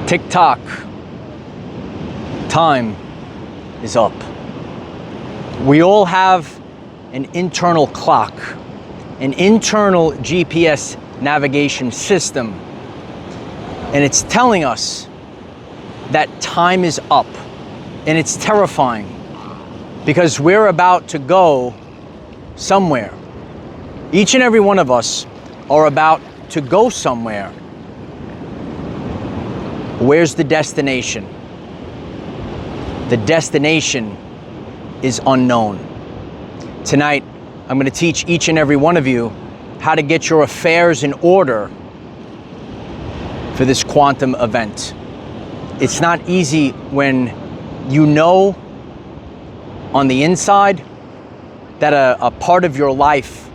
Tick-tock. Time is up. We all have an internal clock, an internal GPS navigation system, and it's telling us that time is up. And it's terrifying because we're about to go somewhere. Each and every one of us are about to go somewhere. Where's the destination? The destination is unknown. Tonight, I'm going to teach each and every one of you how to get your affairs in order for this quantum event. It's not easy when you know on the inside that a part of your life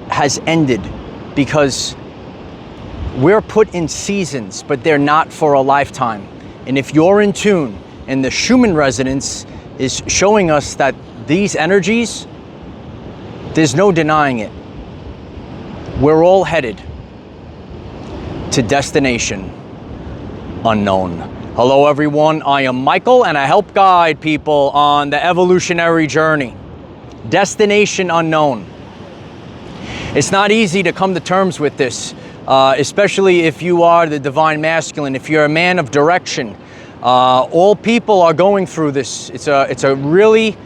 has ended, because we're put in seasons, but they're not for a lifetime. And if you're in tune, and the Schumann resonance is showing us that these energies, there's no denying it. We're all headed to destination unknown. Hello everyone, I am Michael and I help guide people on the evolutionary journey. Destination unknown. It's not easy to come to terms with this, especially if you are the divine masculine, if you're a man of direction. All people are going through this. It's a really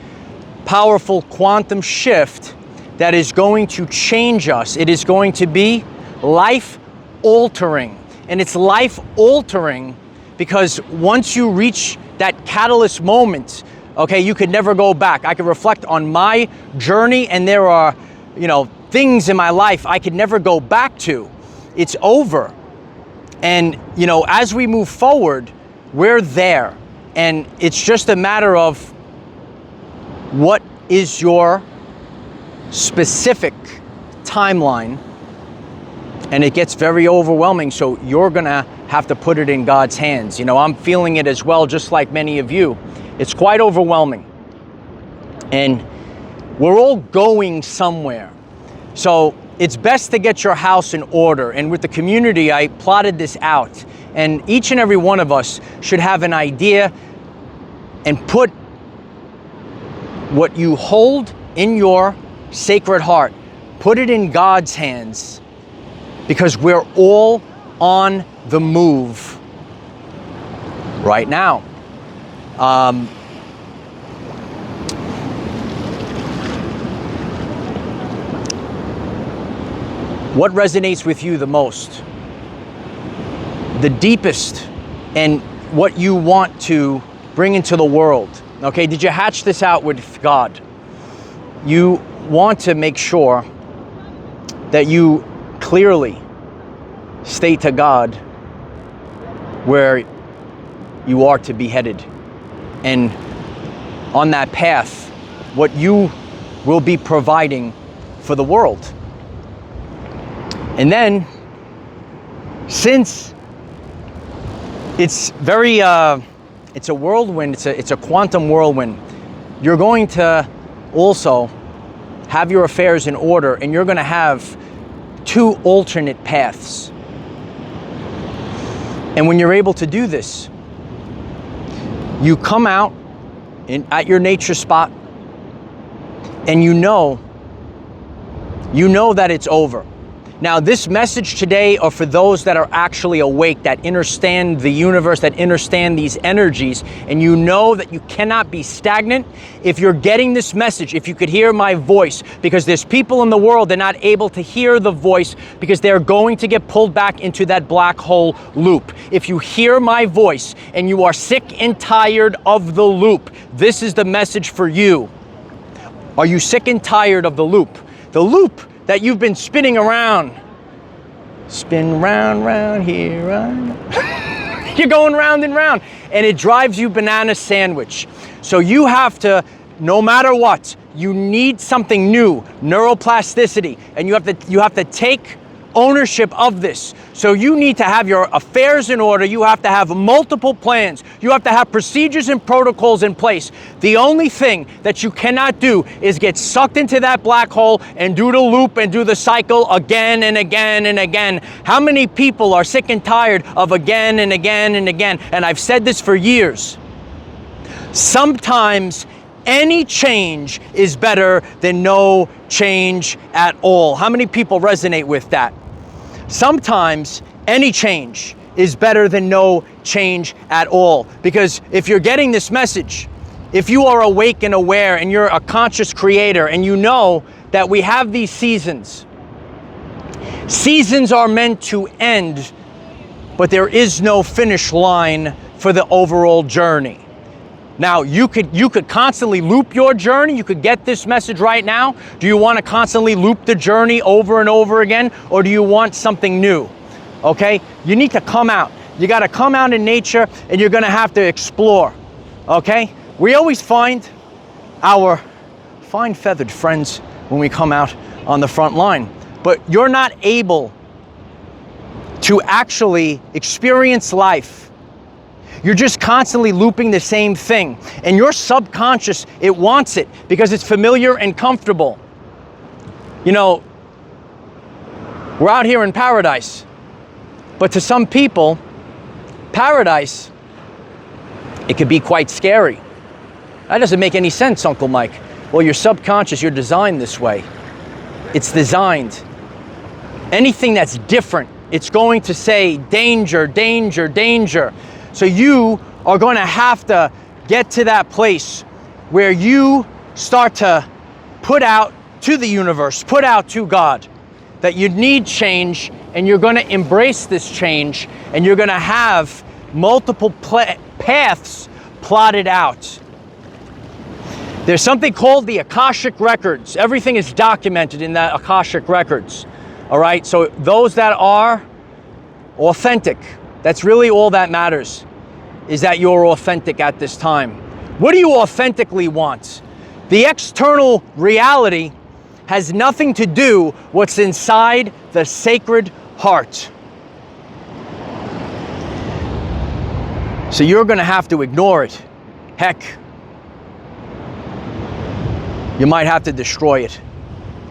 powerful quantum shift that is going to change us. It is going to be life-altering. And it's life-altering because once you reach that catalyst moment, okay, you could never go back. I could reflect on my journey and there are, things in my life I could never go back to. It's over. And, as we move forward, we're there. And it's just a matter of what is your specific timeline. And it gets very overwhelming, so you're gonna have to put it in God's hands. I'm feeling it as well, just like many of you. It's quite overwhelming. And we're all going somewhere. So it's best to get your house in order. And with the community, I plotted this out. And each and every one of us should have an idea and put what you hold in your sacred heart, put it in God's hands, because we're all on the move right now. What resonates with you the most? The deepest, and what you want to bring into the world. Okay, did you hatch this out with God? You want to make sure that you clearly state to God where you are to be headed. And on that path, what you will be providing for the world. And then, since it's very, it's a whirlwind, it's a quantum whirlwind, you're going to also have your affairs in order, and you're going to have two alternate paths. And when you're able to do this, you come out at your nature spot, and you know that it's over. Now, this message today are for those that are actually awake, that understand the universe, that understand these energies, and you know that you cannot be stagnant. If you're getting this message, if you could hear my voice, because there's people in the world that are not able to hear the voice because they're going to get pulled back into that black hole loop. If you hear my voice and you are sick and tired of the loop, this is the message for you. Are you sick and tired of the loop? The loop that you've been spinning around. Spin round, round, here, round. You're going round and round, and it drives you banana sandwich. So you have to, no matter what, you need something new, neuroplasticity, and you have to take ownership of this. So you need to have your affairs in order. You have to have multiple plans. You have to have procedures and protocols in place. The only thing that you cannot do is get sucked into that black hole and do the loop and do the cycle again and again and again. How many people are sick and tired of again and again and again? And I've said this for years. Sometimes any change is better than no change at all. How many people resonate with that? Sometimes any change is better than no change at all. Because if you're getting this message, if you are awake and aware and you're a conscious creator and you know that we have these seasons, seasons are meant to end, but there is no finish line for the overall journey. Now, you could constantly loop your journey. You could get this message right now. Do you want to constantly loop the journey over and over again, or do you want something new? Okay? You need to come out. You got to come out in nature, and you're going to have to explore. Okay? We always find our fine feathered friends when we come out on the front line, but you're not able to actually experience life. You're just constantly looping the same thing. And your subconscious, it wants it because it's familiar and comfortable. You know, we're out here in paradise. But to some people, paradise, it could be quite scary. That doesn't make any sense, Uncle Mike. Well, your subconscious, you're designed this way. It's designed. Anything that's different, it's going to say danger, danger, danger. So you are going to have to get to that place where you start to put out to the universe, put out to God, that you need change, and you're going to embrace this change, and you're going to have multiple paths plotted out. There's something called the Akashic Records. Everything is documented in that Akashic Records. All right, so those that are authentic, that's really all that matters, is that you're authentic at this time. What do you authentically want? The external reality has nothing to do what's inside the sacred heart. So you're going to have to ignore it. Heck, you might have to destroy it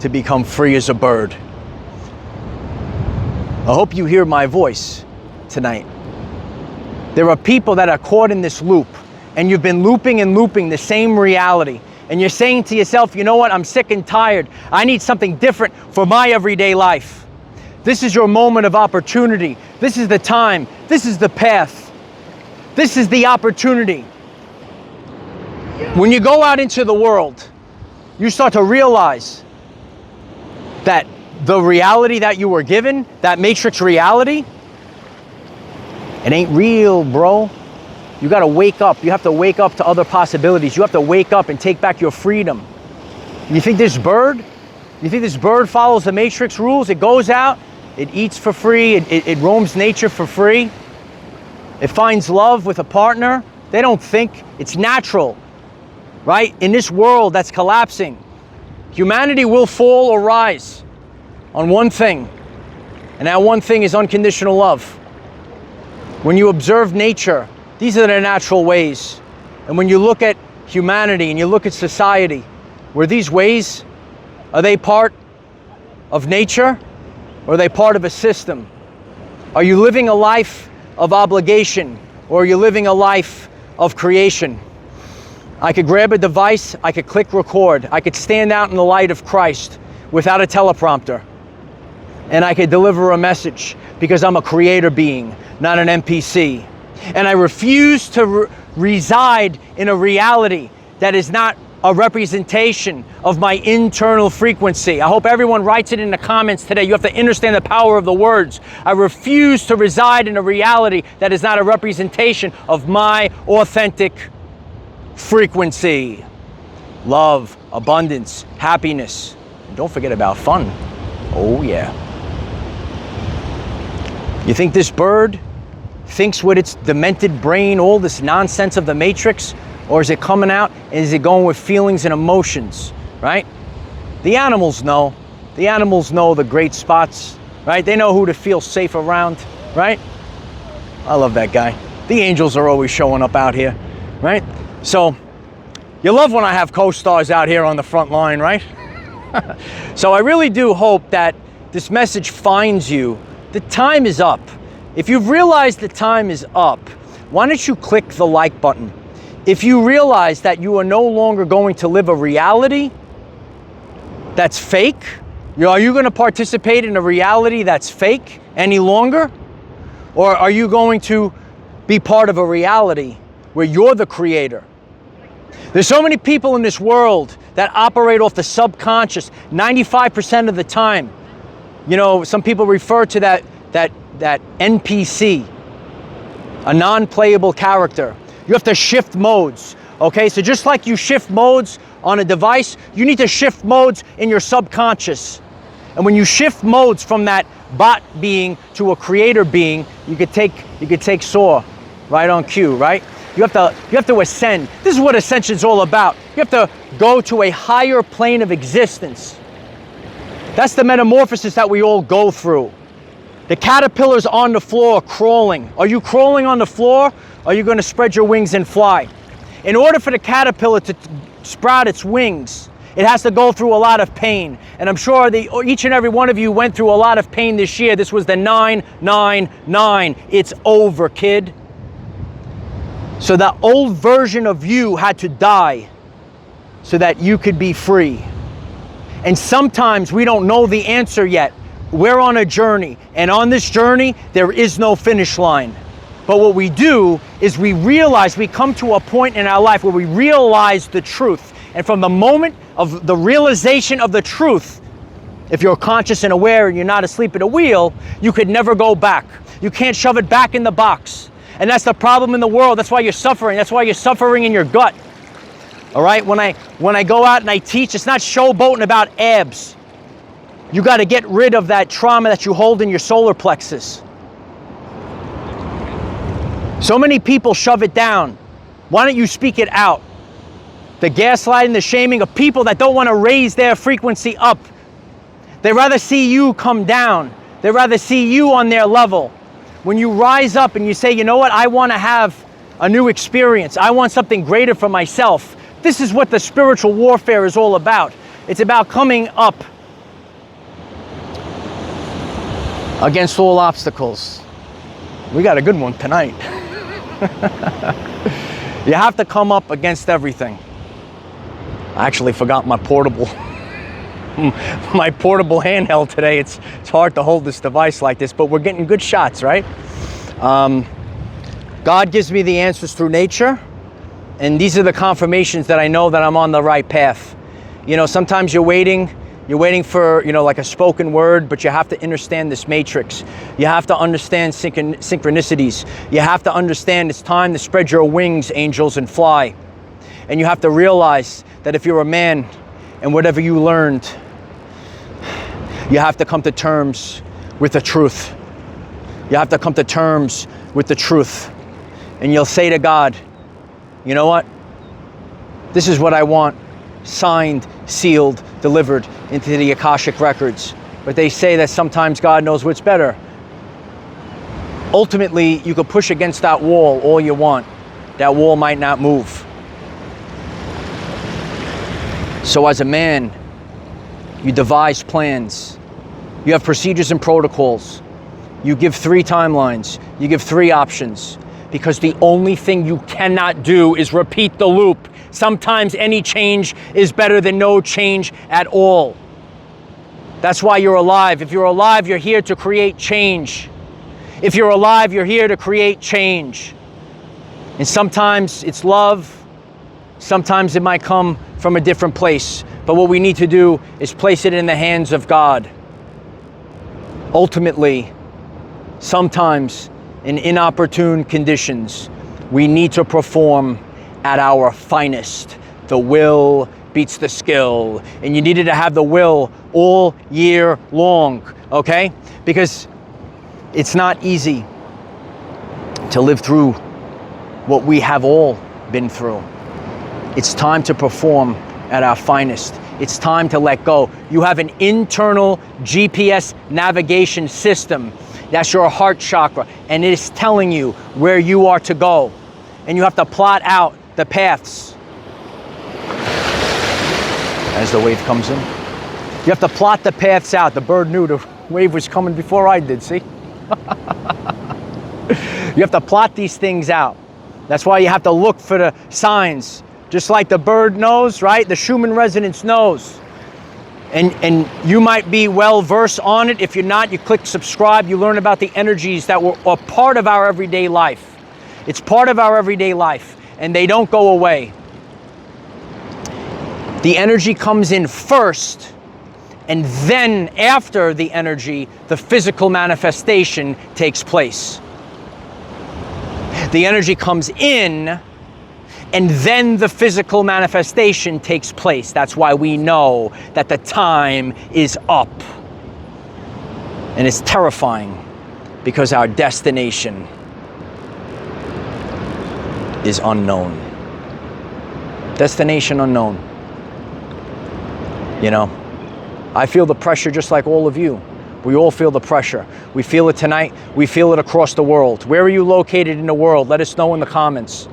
to become free as a bird. I hope you hear my voice tonight. There are people that are caught in this loop, and you've been looping and looping the same reality. And you're saying to yourself, you know what, I'm sick and tired. I need something different for my everyday life. This is your moment of opportunity. This is the time. This is the path. This is the opportunity. When you go out into the world, you start to realize that the reality that you were given, that matrix reality, it ain't real, bro. You got to wake up. You have to wake up to other possibilities. You have to wake up and take back your freedom. You think this bird follows the matrix rules? It goes out, it eats for free, it roams nature for free. It finds love with a partner. They don't think. It's natural, right? In this world that's collapsing, humanity will fall or rise on one thing, and that one thing is unconditional love. When you observe nature, these are the natural ways. And when you look at humanity and you look at society, were these ways, are they part of nature, or are they part of a system? Are you living a life of obligation, or are you living a life of creation? I could grab a device, I could click record, I could stand out in the light of Christ without a teleprompter, and I could deliver a message because I'm a creator being, not an NPC. And I refuse to reside in a reality that is not a representation of my internal frequency. I hope everyone writes it in the comments today. You have to understand the power of the words. I refuse to reside in a reality that is not a representation of my authentic frequency. Love, abundance, happiness. And don't forget about fun. Oh yeah. You think this bird thinks with its demented brain all this nonsense of the matrix? Or is it coming out and is it going with feelings and emotions, right? The animals know. The animals know the great spots right? They know who to feel safe around, right? I love that guy. The angels are always showing up out here, right? So you love when I have co-stars out here on the front line, right? So I really do hope that this message finds you. The time is up. If you've realized the time is up, why don't you click the like button? If you realize that you are no longer going to live a reality that's fake, are you going to participate in a reality that's fake any longer? Or are you going to be part of a reality where you're the creator? There's so many people in this world that operate off the subconscious 95% of the time. You know, some people refer to that NPC, a non-playable character. You have to shift modes, okay? So just like you shift modes on a device, you need to shift modes in your subconscious. And when you shift modes from that bot being to a creator being, you could take Saw right on cue, right? You have to ascend. This is what Ascension is all about. You have to go to a higher plane of existence. That's the metamorphosis that we all go through. The caterpillar's on the floor crawling. Are you crawling on the floor? Or are you going to spread your wings and fly? In order for the caterpillar to sprout its wings, it has to go through a lot of pain. And I'm sure each and every one of you went through a lot of pain this year. This was the 999. It's over, kid. So that old version of you had to die so that you could be free. And sometimes we don't know the answer yet. We're on a journey, and on this journey, there is no finish line. But what we do is we come to a point in our life where we realize the truth. And from the moment of the realization of the truth, if you're conscious and aware and you're not asleep at a wheel, you could never go back. You can't shove it back in the box. And that's the problem in the world. That's why you're suffering. That's why you're suffering in your gut. All right? When I go out and I teach, it's not showboating about abs. You got to get rid of that trauma that you hold in your solar plexus. So many people shove it down. Why don't you speak it out? The gaslighting, the shaming of people that don't want to raise their frequency up. They rather see you come down. They rather see you on their level. When you rise up and you say, you know what, I want to have a new experience. I want something greater for myself. This is what the spiritual warfare is all about. It's about coming up against all obstacles. We got a good one tonight. You have to come up against everything. I actually forgot my portable handheld today. It's hard to hold this device like this, but we're getting good shots, right? God gives me the answers through nature, and these are the confirmations that I know that I'm on the right path. You know, sometimes you're waiting for, you know, like a spoken word, but you have to understand this matrix. You have to understand synchronicities. You have to understand it's time to spread your wings, angels, and fly. And you have to realize that if you're a man and whatever you learned, you have to come to terms with the truth. You have to come to terms with the truth. And you'll say to God, you know what? This is what I want. Signed, sealed, delivered into the Akashic records. But they say that sometimes God knows what's better. Ultimately, you could push against that wall all you want. That wall might not move. So as a man, you devise plans. You have procedures and protocols. You give 3 timelines. You give 3 options. Because the only thing you cannot do is repeat the loop. Sometimes any change is better than no change at all. That's why you're alive. If you're alive, you're here to create change. If you're alive, you're here to create change. And sometimes it's love. Sometimes it might come from a different place. But what we need to do is place it in the hands of God. Ultimately, sometimes in inopportune conditions, we need to perform at our finest. The will beats the skill. And you needed to have the will all year long, okay? Because it's not easy to live through what we have all been through. It's time to perform at our finest. It's time to let go. You have an internal GPS navigation system. That's your heart chakra, and it is telling you where you are to go. And you have to plot out the paths. As the wave comes in, you have to plot the paths out. The bird knew the wave was coming before I did, see? You have to plot these things out. That's why you have to look for the signs. Just like the bird knows, right? The Schumann resonance knows. And you might be well versed on it. If you're not, you click subscribe. You learn about the energies that are part of our everyday life. It's part of our everyday life, and they don't go away. The energy comes in first, and then after the energy, the physical manifestation takes place. The energy comes in, and then the physical manifestation takes place. That's why we know that the time is up. And it's terrifying because our destination is unknown. Destination unknown. You know, I feel the pressure just like all of you. We all feel the pressure. We feel it tonight. We feel it across the world. Where are you located in the world? Let us know in the comments.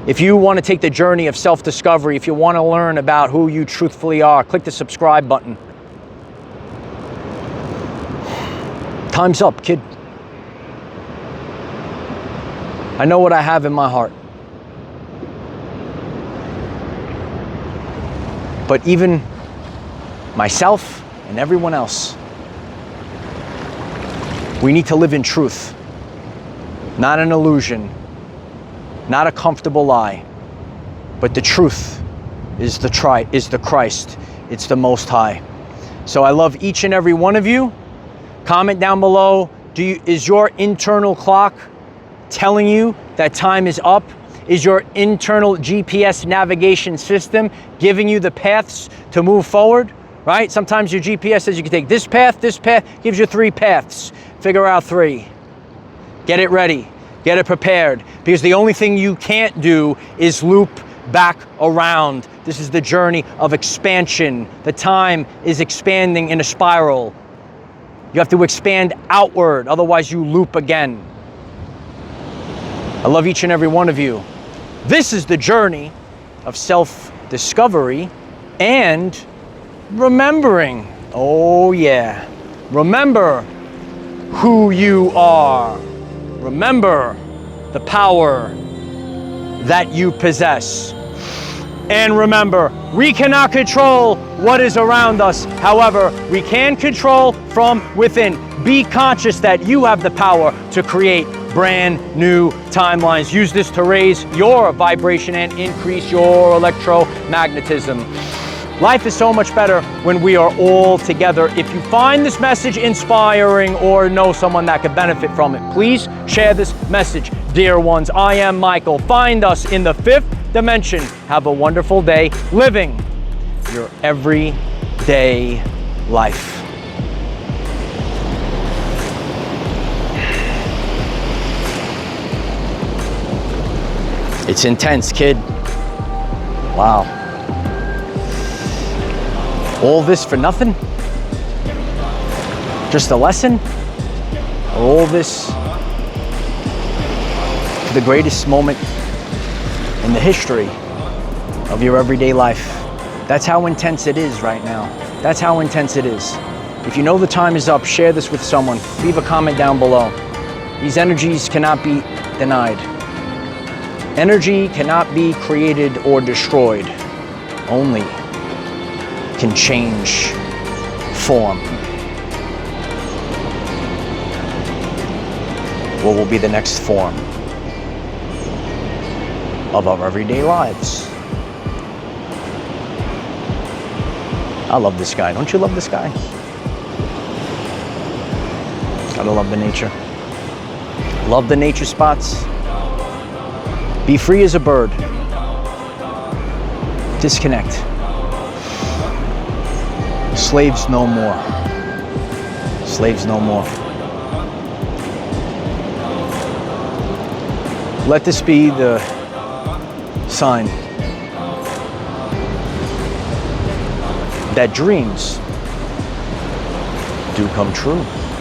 If you want to take the journey of self-discovery, if you want to learn about who you truthfully are, click the subscribe button. Time's up, kid. I know what I have in my heart. But even myself and everyone else, we need to live in truth, not an illusion. Not a comfortable lie, but the truth is the Christ. It's the Most High. So I love each and every one of you. Comment down below. Is your internal clock telling you that time is up? Is your internal GPS navigation system giving you the paths to move forward? Right? Sometimes your GPS says you can take this path, gives you 3 paths. Figure out 3. Get it ready. Get it prepared, because the only thing you can't do is loop back around. This is the journey of expansion. The time is expanding in a spiral. You have to expand outward, otherwise you loop again. I love each and every one of you. This is the journey of self-discovery and remembering. Oh yeah. Remember who you are. Remember the power that you possess. And remember, we cannot control what is around us. However, we can control from within. Be conscious that you have the power to create brand new timelines. Use this to raise your vibration and increase your electromagnetism. Life is so much better when we are all together. If you find this message inspiring or know someone that could benefit from it, please share this message. Dear ones, I am Michael. Find us in the 5th dimension. Have a wonderful day living your everyday life. It's intense, kid. Wow. All this for nothing? Just a lesson? Or all this for the greatest moment in the history of your everyday life? That's how intense it is right now. That's how intense it is. If you know the time is up, share this with someone. Leave a comment down below. These energies cannot be denied. Energy cannot be created or destroyed. Only can change form. What will be the next form of our everyday lives? I love this guy. Don't you love this guy? Gotta love the nature. Love the nature spots. Be free as a bird. Disconnect. Slaves no more. Slaves no more. Let this be the that dreams do come true.